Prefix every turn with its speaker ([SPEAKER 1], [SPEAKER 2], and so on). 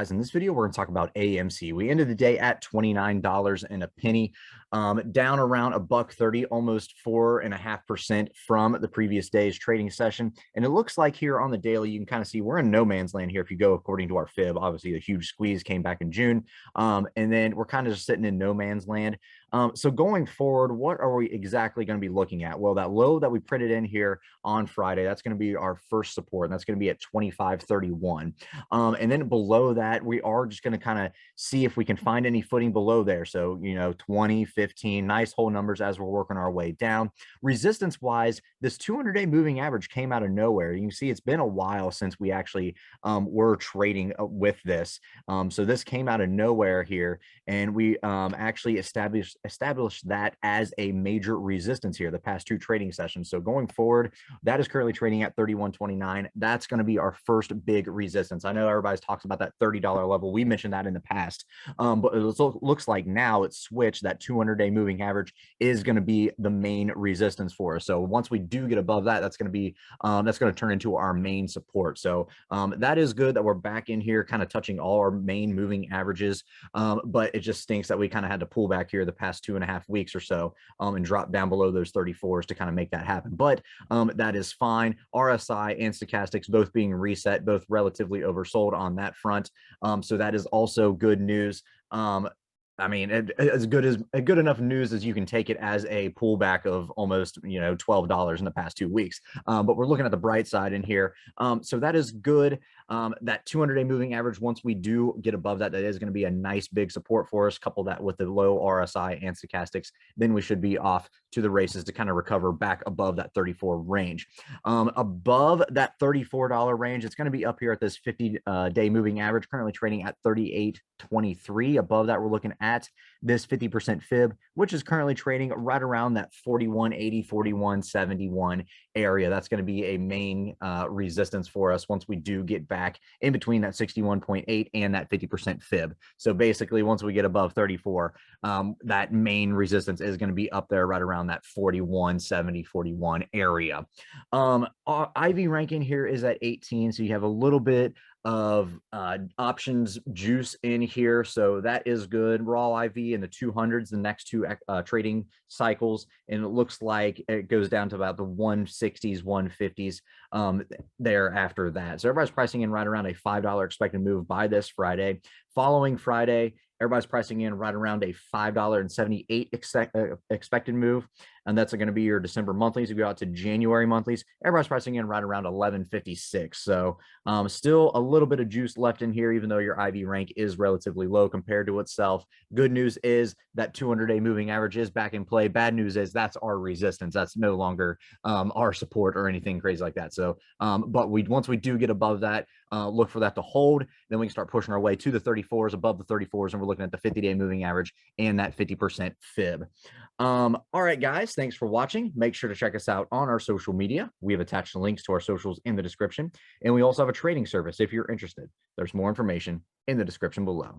[SPEAKER 1] guys. In this video, we're going to talk about AMC. We ended the day at $29 and a penny, down around $1.30, almost 4.5% from the previous day's trading session. And it looks like here on the daily, you can kind of see we're in no man's land here if you go according to our fib. Obviously, the huge squeeze came back in June, and then we're kind of just sitting in no man's land. So going forward, what are we exactly going to be looking at? Well, that low that we printed in here on Friday, that's going to be our first support, and that's going to be at 25.31. And then below that, we are just going to kind of see if we can find any footing below there. So, 20, 15, nice whole numbers as we're working our way down. Resistance wise, this 200-day moving average came out of nowhere. You can see it's been a while since we actually were trading with this. So this came out of nowhere here, and we actually established that as a major resistance here the past two trading sessions. So going forward, that is currently trading at 31.29. That's going to be our first big resistance. I know everybody's talks about that $30 level. We mentioned that in the past, but it looks like now it's switched. That 200-day moving average is going to be the main resistance for us. So once we do get above that, that's going to turn into our main support. So that is good that we're back in here kind of touching all our main moving averages, but it just stinks that we kind of had to pull back here the past 2.5 weeks or so and drop down below those 34s to kind of make that happen. But that is fine. RSI and stochastics both being reset, both relatively oversold on that front. So that is also good news. I mean, as good enough news as you can take it as a pullback of almost, $12 in the past 2 weeks. But we're looking at the bright side in here. So that is good. That 200-day moving average, once we do get above that, that is going to be a nice big support for us. Couple that with the low RSI and stochastics, then we should be off to the races to kind of recover back above that 34 range. Above that $34 range, it's going to be up here at this 50-day moving average, currently trading at 38.23. Above that, we're looking at this 50% fib, which is currently trading right around that 41.80, 41.71 area. That's going to be a main resistance for us once we do get back in between that 61.8 and that 50% fib. So basically, once we get above 34, that main resistance is going to be up there right around that 41.70, 41 area. Our IV ranking here is at 18, so you have a little bit of options juice in here, so that is good. Raw IV in the 200s, the next two trading cycles, and it looks like it goes down to about the 160s, 150s there after that. So everybody's pricing in right around a $5 expected move by this Friday. Following Friday, everybody's pricing in right around a $5.78 expected move, and that's going to be your December monthlies. If you go out to January monthlies, everybody's pricing in right around 11.56. So still a little bit of juice left in here, even though your IV rank is relatively low compared to itself. Good news is that 200-day moving average is back in play. Bad news is that's our resistance. That's no longer our support or anything crazy like that. So, but once we do get above that, look for that to hold. Then we can start pushing our way to the 34s, above the 34s, and we're looking at the 50-day moving average and that 50% fib. All right, guys, thanks for watching. Make sure to check us out on our social media. We have attached the links to our socials in the description, and we also have a trading service if you're interested. There's more information in the description below.